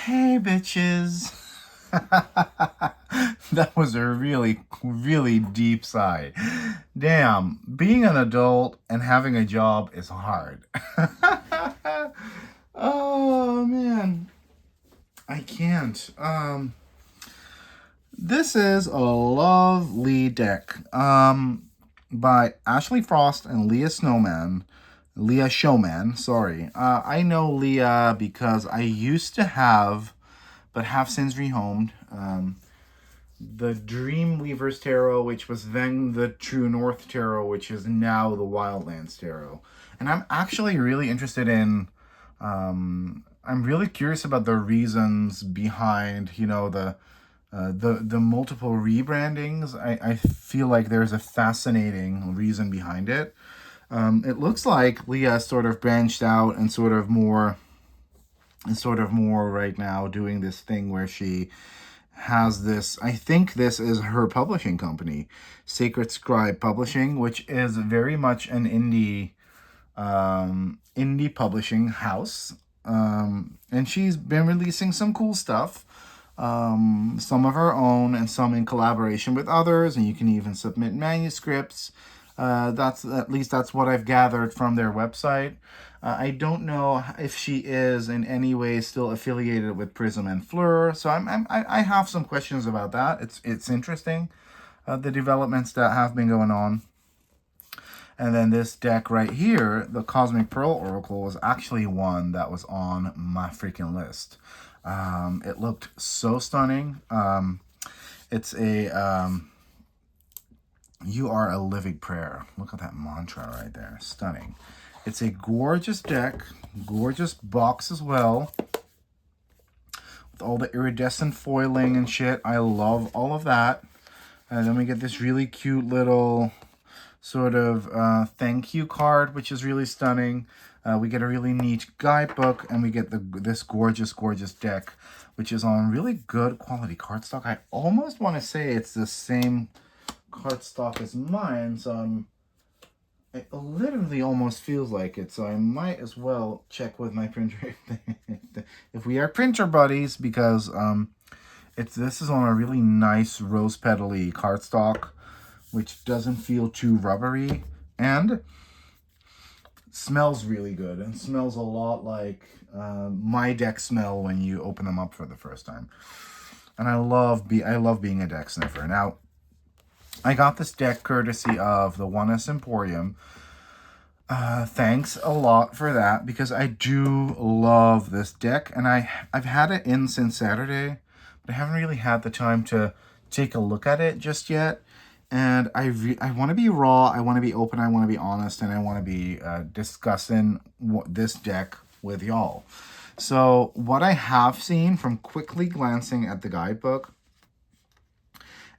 Hey, bitches. That was a really, really deep sigh. Damn, being an adult and having a job is hard. Oh, man. I can't. This is a lovely deck by Ashley Frost and Leah Showman, sorry. I know Leah because I used to have, but have since rehomed, the Dreamweaver's Tarot, which was then the True North Tarot, which is now the Wildlands Tarot. And I'm actually really interested in, I'm really curious about the reasons behind, the multiple rebrandings. I feel like there's a fascinating reason behind it. It looks like Leah sort of branched out and sort of more right now doing this thing where she has this, I think this is her publishing company, Sacred Scribe Publishing, which is very much an indie publishing house. And she's been releasing some cool stuff, some of her own and some in collaboration with others, and you can even submit manuscripts. That's what I've gathered from their website. I don't know if she is in any way still affiliated with Prism and Fleur, so I have some questions about that. It's interesting, the developments that have been going on. And then this deck right here, the Cosmic Pearl Oracle, was actually one that was on my freaking list. It looked so stunning. It's a you are a living prayer. Look at that mantra right there. Stunning. It's a gorgeous deck. Gorgeous box as well. With all the iridescent foiling and shit. I love all of that. And then we get this really cute little sort of thank you card, which is really stunning. We get a really neat guidebook. And we get this gorgeous, gorgeous deck, which is on really good quality cardstock. I almost want to say it's the same cardstock as mine, so it literally almost feels like it, so I might as well check with my printer if we are printer buddies, because this is on a really nice rose petal-y cardstock, which doesn't feel too rubbery and smells really good, and smells a lot like my deck smell when you open them up for the first time. And I love being a deck sniffer. Now, I got this deck courtesy of the Oneness Emporium. Thanks a lot for that, because I do love this deck, and I've had it in since Saturday, but I haven't really had the time to take a look at it just yet. And I want to be raw, I want to be open, I want to be honest, and I want to be discussing this deck with y'all. So what I have seen from quickly glancing at the guidebook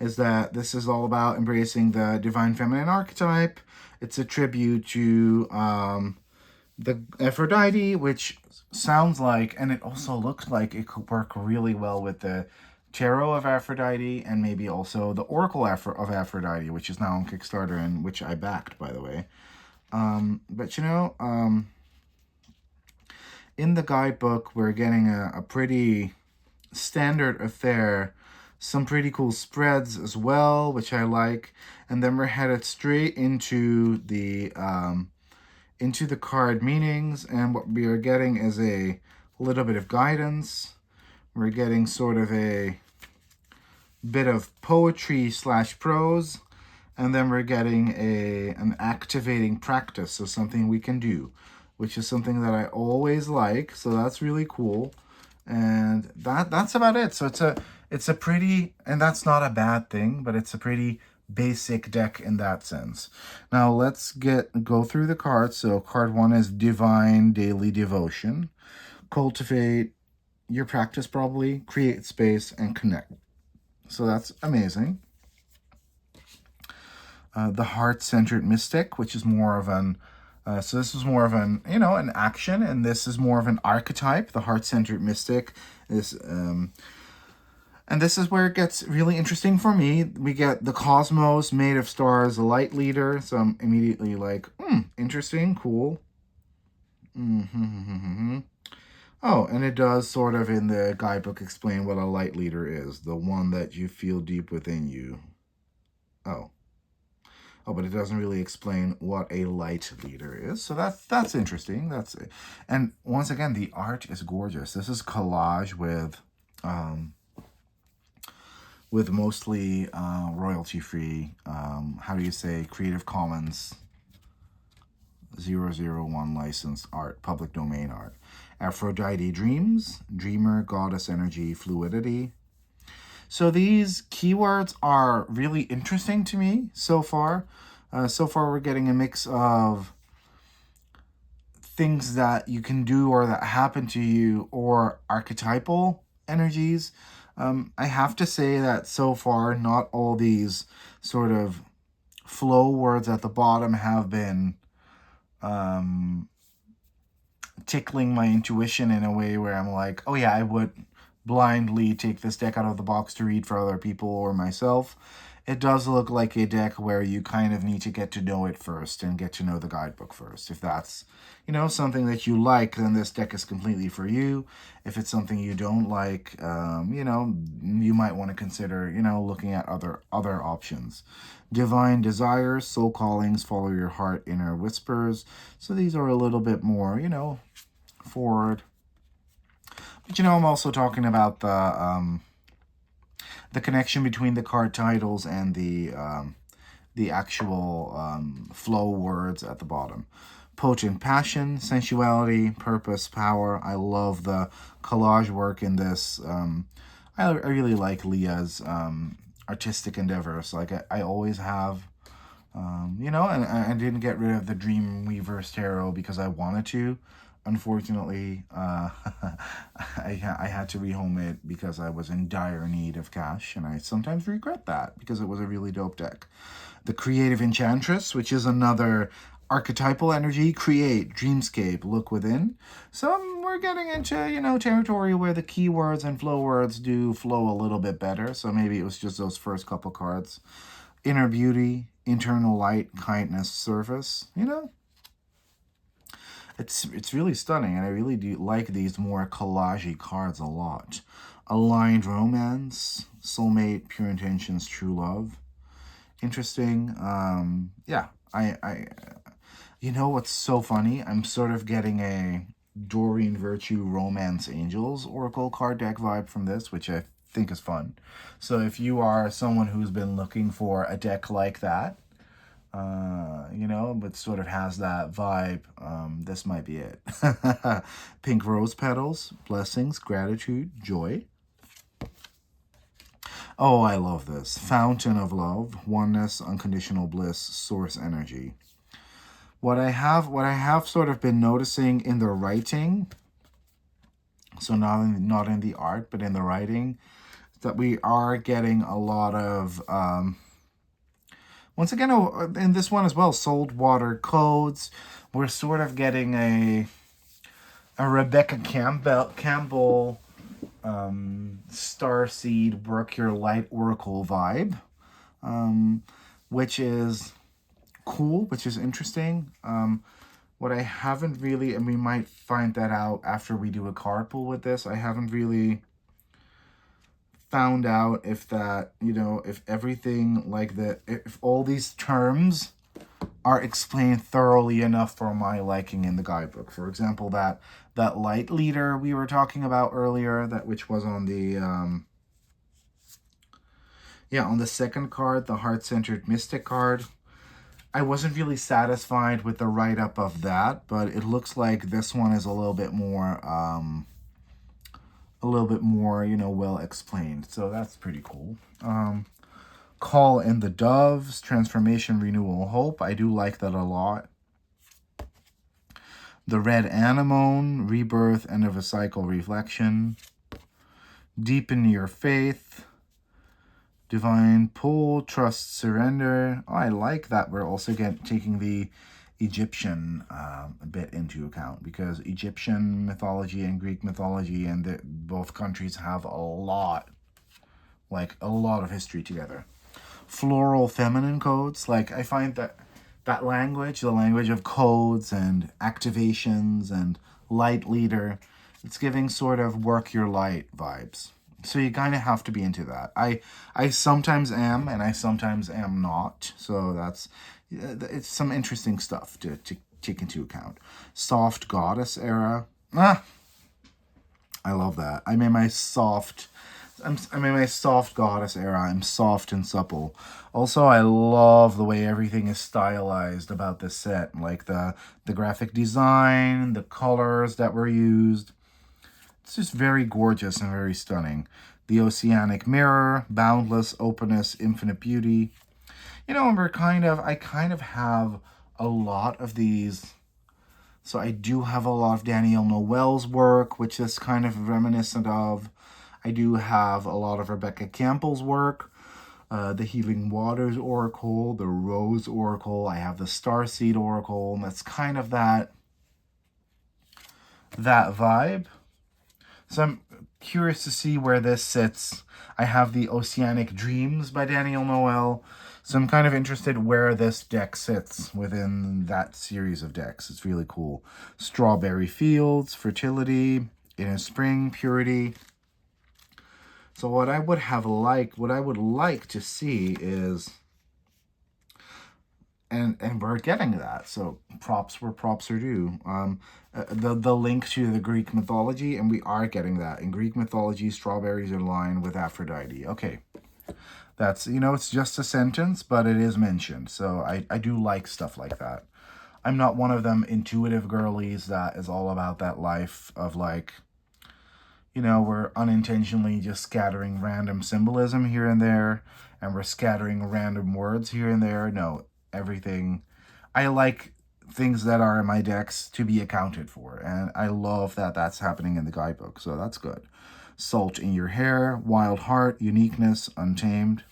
is that this is all about embracing the divine feminine archetype. It's a tribute to the Aphrodite, which sounds like, and it also looks like it could work really well with the Tarot of Aphrodite, and maybe also the Oracle of Aphrodite, which is now on Kickstarter, and which I backed, by the way. But in the guidebook, we're getting a pretty standard affair, some pretty cool spreads as well, which I like. And then we're headed straight into the card meanings, and what we are getting is a little bit of guidance. We're getting sort of a bit of poetry / prose, and then we're getting an activating practice, so something we can do, which is something that I always like, so that's really cool. And that's about it. So it's a pretty, and that's not a bad thing, but it's a pretty basic deck in that sense. Now let's go through the cards. So card 1 is Divine Daily Devotion. Cultivate your practice, probably create space and connect. So that's amazing. The Heart-Centered Mystic, which is more of an so this is more of an, an action, and this is more of an archetype. The Heart-Centered Mystic is, and this is where it gets really interesting for me. We get the Cosmos, Made of Stars, the Light Leader. So I'm immediately like, interesting, cool. Oh, and it does sort of in the guidebook explain what a light leader is, the one that you feel deep within you. Oh. Oh, but it doesn't really explain what a light leader is. So that's interesting. That's it. And once again, the art is gorgeous. This is collage with mostly royalty free. How do you say, Creative Commons 001 licensed art, public domain art. Aphrodite dreams, dreamer, goddess energy, fluidity. So these keywords are really interesting to me so far. So far, we're getting a mix of things that you can do or that happen to you, or archetypal energies. I have to say that so far, not all these sort of flow words at the bottom have been tickling my intuition in a way where I'm like, oh yeah, I would blindly take this deck out of the box to read for other people or myself. It does look like a deck where you kind of need to get to know it first and get to know the guidebook first. If that's, something that you like, then this deck is completely for you. If it's something you don't like, you might want to consider, looking at other options. Divine desires, soul callings, follow your heart, inner whispers. So these are a little bit more, forward. But I'm also talking about the connection between the card titles and the actual flow words at the bottom. Potent passion, sensuality, purpose, power. I love the collage work in this. I really like Leah's artistic endeavors. Like I always have. And I didn't get rid of the Dreamweaver's Tarot because I wanted to. Unfortunately, I had to rehome it because I was in dire need of cash, and I sometimes regret that because it was a really dope deck. The Creative Enchantress, which is another archetypal energy, create, dreamscape, look within. So we're getting into, territory where the keywords and flow words do flow a little bit better. So maybe it was just those first couple cards. Inner beauty, internal light, kindness, service, It's really stunning, and I really do like these more collage cards a lot. Aligned romance, soulmate, pure intentions, true love. Interesting. Yeah, you know what's so funny? I'm sort of getting a Doreen Virtue Romance Angels Oracle card deck vibe from this, which I think is fun. So if you are someone who's been looking for a deck like that, but sort of has that vibe, this might be it. Pink rose petals, blessings, gratitude, joy. Oh, I love this. Fountain of love, oneness, unconditional bliss, source energy. What I have sort of been noticing in the writing, so not in the art, but in the writing, that we are getting a lot of once again, in this one as well, saltwater codes. We're sort of getting a Rebecca Campbell Starseed Work Your Light Oracle vibe, which is cool, which is interesting. What I haven't really, and we might find that out after we do a card pull with this, I haven't really found out if that, if everything like if all these terms are explained thoroughly enough for my liking in the guidebook. For example, that light leader we were talking about earlier, which was on the on the second card, the heart-centered mystic card. I wasn't really satisfied with the write-up of that, but it looks like this one is a little bit more well explained. So that's pretty cool. Call in the doves, transformation, renewal, hope. I do like that a lot. The red anemone, rebirth, end of a cycle, reflection. Deepen your faith. Divine pull, trust, surrender. Oh, I like that we're also taking the Egyptian a bit into account, because Egyptian mythology and Greek mythology and both countries have a lot of history together. Floral feminine codes. Like, I find that language, the language of codes and activations and light leader, It's giving sort of work your light vibes. So you kind of have to be into that. I sometimes am, and I sometimes am not. So that's, it's some interesting stuff to take into account. Soft goddess era. I love that. I'm in my soft goddess era. I'm soft and supple. Also, I love the way everything is stylized about this set, like the graphic design, the colors that were used. It's just very gorgeous and very stunning. The oceanic mirror, boundless openness, infinite beauty. You know, I kind of have a lot of these. So I do have a lot of Danielle Noel's work, which is kind of reminiscent of. I do have a lot of Rebecca Campbell's work, the Healing Waters Oracle, the Rose Oracle. I have the Starseed Oracle, and that's kind of that vibe. So I'm curious to see where this sits. I have the Oceanic Dreams by Danielle Noel. So I'm kind of interested where this deck sits within that series of decks. It's really cool. Strawberry Fields, Fertility, Inner Spring, Purity. So what I would like to see is, and we're getting that. So props where props are due. The link to the Greek mythology, and we are getting that. In Greek mythology, strawberries are lined with Aphrodite. Okay. That's, it's just a sentence, but it is mentioned. So I do like stuff like that. I'm not one of them intuitive girlies that is all about that life of like, we're unintentionally just scattering random symbolism here and there, and we're scattering random words here and there. No, everything. I like things that are in my decks to be accounted for, and I love that that's happening in the guidebook, so that's good. Salt in your hair, wild heart, uniqueness, untamed.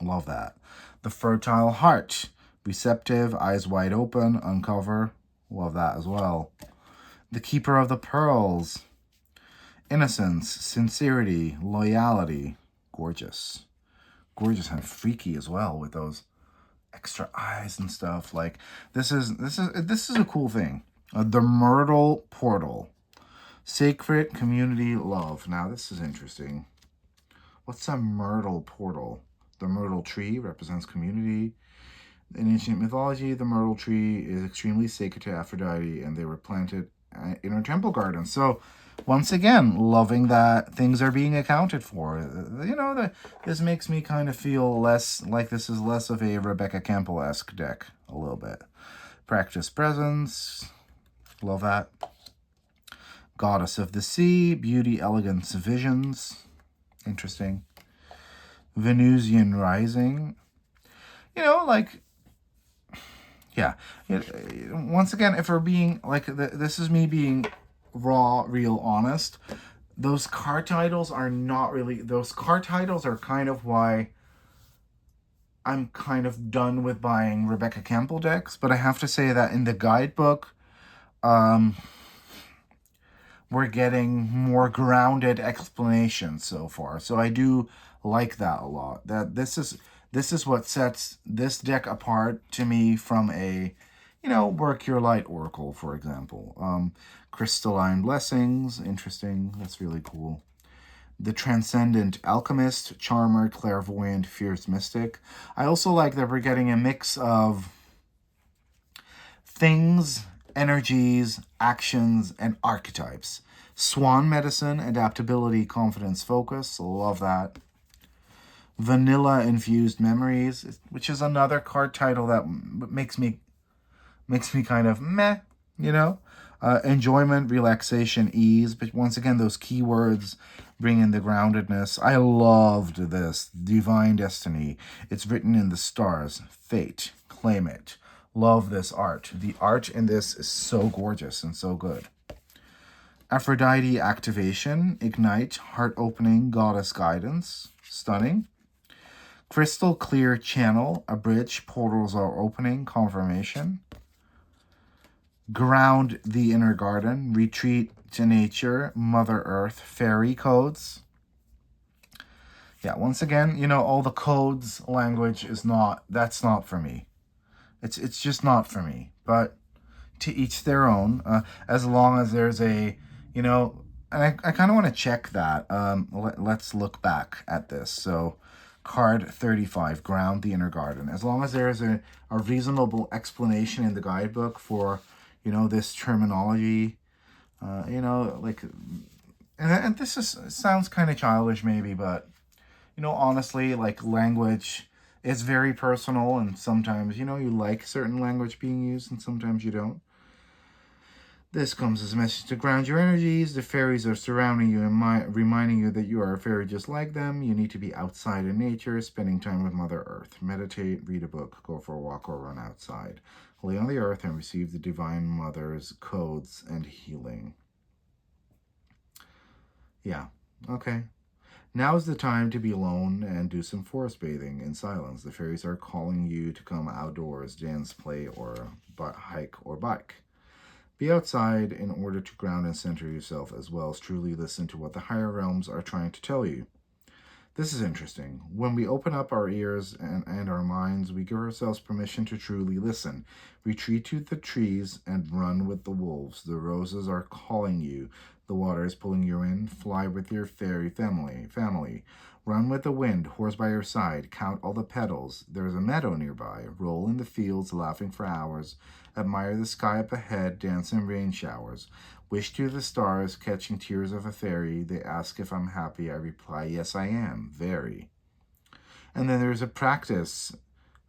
Love that. The fertile heart, receptive, eyes wide open, uncover. Love that as well. The keeper of the pearls, innocence, sincerity, loyalty. Gorgeous. Gorgeous and freaky as well with those extra eyes and stuff. Like this is a cool thing. The Myrtle Portal. Sacred community love. Now this is interesting. What's a myrtle portal? The myrtle tree represents community. In ancient mythology, the myrtle tree is extremely sacred to Aphrodite, and they were planted in her temple garden. So, once again, loving that things are being accounted for. This makes me kind of feel less like this is less of a Rebecca Campbell-esque deck, a little bit. Practice presence. Love that. Goddess of the Sea, Beauty, Elegance, Visions. Interesting. Venusian Rising. Yeah. Once again, if we're being, this is me being raw, real, honest. Those card titles are not really, those card titles are kind of why I'm kind of done with buying Rebecca Campbell decks. But I have to say that in the guidebook, we're getting more grounded explanations so far. So I do like that a lot. That this is what sets this deck apart to me from a, Work Your Light Oracle, for example. Crystalline Blessings, interesting. That's really cool. The Transcendent Alchemist, Charmer, Clairvoyant, Fierce Mystic. I also like that we're getting a mix of things, energies, actions, and archetypes. Swan Medicine, Adaptability, Confidence, Focus. Love that. Vanilla Infused Memories, which is another card title that makes me kind of meh, enjoyment, relaxation, ease. But once again, those keywords bring in the groundedness. I loved this. Divine Destiny. It's written in the stars. Fate. Claim it. Love this art. The art in this is so gorgeous and so good. Aphrodite Activation. Ignite. Heart Opening. Goddess Guidance. Stunning. Crystal Clear Channel. A bridge. Portals are opening. Confirmation. Ground the Inner Garden. Retreat to Nature. Mother Earth. Fairy Codes. Yeah, once again, all the codes language is that's not for me. It's just not for me. But to each their own. As long as there's a, You know, and I kind of want to check that. Let's look back at this. So, card 35, ground the inner garden. As long as there is a reasonable explanation in the guidebook for, this terminology, like, and this sounds kind of childish maybe, but, honestly, like language is very personal, and sometimes, you like certain language being used and sometimes you don't. This comes as a message to ground your energies. The fairies are surrounding you and reminding you that you are a fairy just like them. You need to be outside in nature, spending time with Mother Earth. Meditate, read a book, go for a walk, or run outside. Lay on the earth and receive the Divine Mother's codes and healing. Yeah, okay. Now is the time to be alone and do some forest bathing in silence. The fairies are calling you to come outdoors, dance, play, or hike or bike. Be outside in order to ground and center yourself, as well as truly listen to what the higher realms are trying to tell you. This is interesting. When we open up our ears and our minds, we give ourselves permission to truly listen. Retreat to the trees and run with the wolves. The roses are calling you. The water is pulling you in. Fly with your fairy family. Run with the wind, horse by your side. Count all the petals. There is a meadow nearby. Roll in the fields, laughing for hours. Admire the sky up ahead, dance in rain showers. Wish to the stars, catching tears of a fairy. They ask if I'm happy. I reply, yes, I am, very. And then there's a practice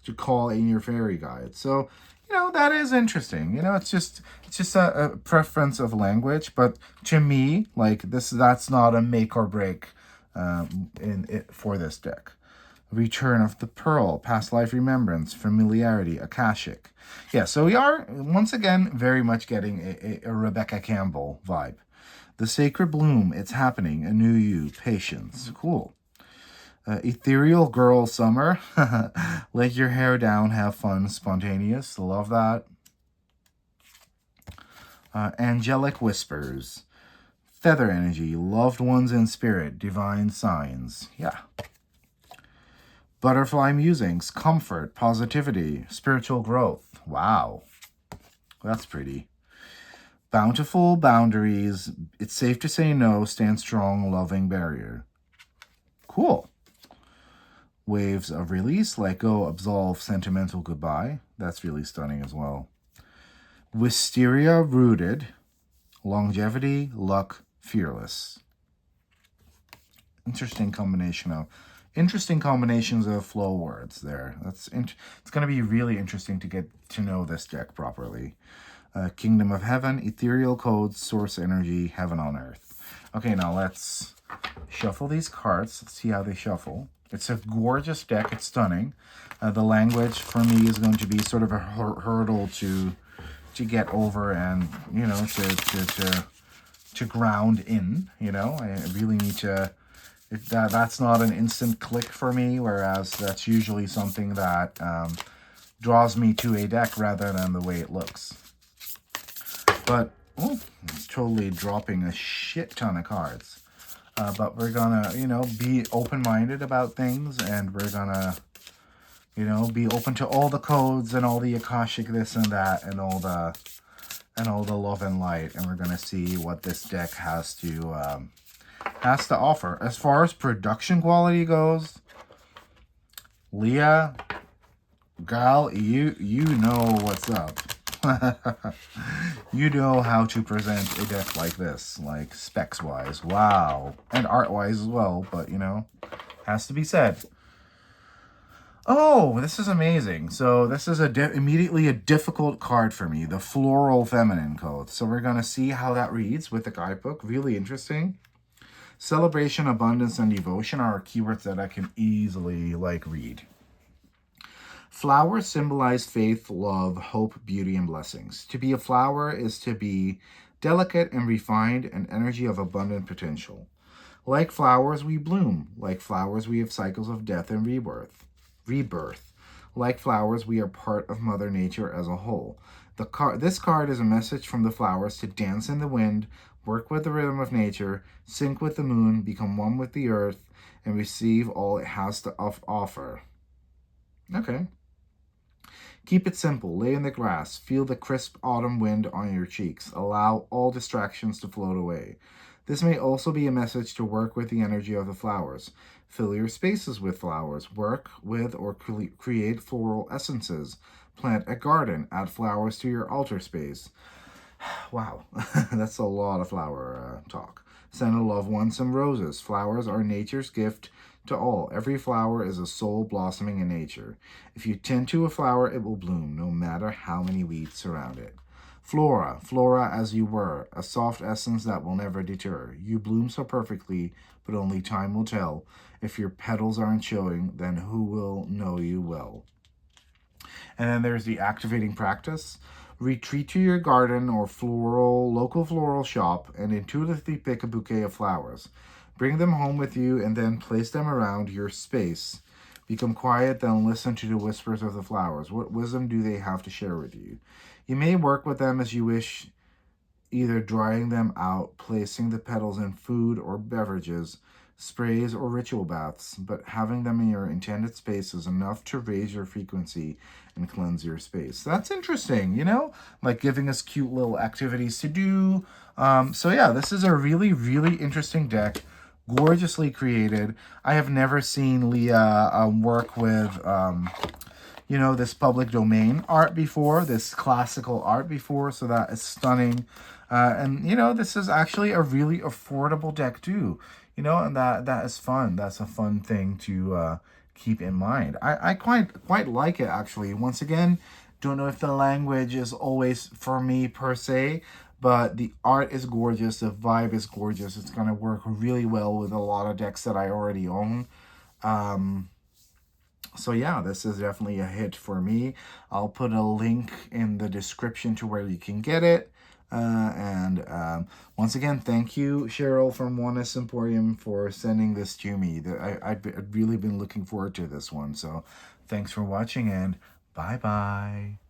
to call in your fairy guide. So, that is interesting. It's just a preference of language. But to me, like that's not a make or break for this deck. Return of the Pearl, past life remembrance, familiarity, Akashic. Yeah, so we are, once again, very much getting a Rebecca Campbell vibe. The Sacred Bloom, it's happening, a new you, patience. Cool. Ethereal Girl Summer, let your hair down, have fun, spontaneous. Love that. Angelic Whispers, feather energy, loved ones in spirit, divine signs. Yeah. Butterfly musings, comfort, positivity, spiritual growth. Wow. That's pretty. Bountiful boundaries. It's safe to say no. Stand strong, loving barrier. Cool. Waves of release. Let go, absolve, sentimental goodbye. That's really stunning as well. Wisteria rooted. Longevity, luck, fearless. Interesting combinations of flow words there. It's going to be really interesting to get to know this deck properly. Kingdom of Heaven, ethereal codes, source energy, heaven on earth. Okay, now let's shuffle these cards. Let's see how they shuffle. It's a gorgeous deck. It's stunning. The language for me is going to be sort of a hurdle to get over, and to ground in. I really need to. That's not an instant click for me, whereas that's usually something that draws me to a deck rather than the way it looks. But, it's totally dropping a shit ton of cards. But we're gonna, be open-minded about things, and we're gonna, be open to all the codes and all the Akashic this and that and all the love and light, and we're gonna see what this deck has to offer. As far as production quality goes, Leah, gal, you know what's up. You know how to present a deck like this, like specs wise. Wow. And art wise as well, but has to be said. Oh, this is amazing. So this is immediately a difficult card for me, the Floral Feminine code. So we're going to see how that reads with the guidebook. Really interesting. Celebration, abundance, and devotion are keywords that I can easily read. Flowers symbolize faith, love, hope, beauty, and blessings. To be a flower is to be delicate and refined, an energy of abundant potential. Like flowers, we bloom. Like flowers, we have cycles of death and rebirth. Like flowers, we are part of Mother Nature as a whole. This card is a message from the flowers to dance in the wind, work with the rhythm of nature, sync with the moon, become one with the earth, and receive all it has to offer. Okay. Keep it simple. Lay in the grass. Feel the crisp autumn wind on your cheeks. Allow all distractions to float away. This may also be a message to work with the energy of the flowers. Fill your spaces with flowers. Work with or create floral essences. Plant a garden. Add flowers to your altar space. Wow, that's a lot of flower talk. Send a loved one some roses. Flowers are nature's gift to all. Every flower is a soul blossoming in nature. If you tend to a flower, it will bloom, no matter how many weeds surround it. Flora, flora as you were, a soft essence that will never deter. You bloom so perfectly, but only time will tell. If your petals aren't showing, then who will know you well? And then there's the activating practice. Retreat to your garden or local floral shop and intuitively pick a bouquet of flowers. Bring them home with you and then place them around your space. Become quiet, then listen to the whispers of the flowers. What wisdom do they have to share with you? You may work with them as you wish, either drying them out, placing the petals in food or beverages, sprays, or ritual baths, but having them in your intended space is enough to raise your frequency and cleanse your space. That's interesting, like giving us cute little activities to do. So yeah, this is a really, really interesting deck. Gorgeously created. I have never seen Leah work with this public domain art before, this classical art before, so that is stunning. And this is actually a really affordable deck too, and that is fun. That's a fun thing to keep in mind. I quite like it, actually. Once again, don't know if the language is always for me per se, but the art is gorgeous, the vibe is gorgeous. It's going to work really well with a lot of decks that I already own. So yeah, this is definitely a hit for me. I'll put a link in the description to where you can get it. Once again, thank you, Cheryl from Oneness Emporium, for sending this to me. I've really been looking forward to this one. So thanks for watching, and bye-bye.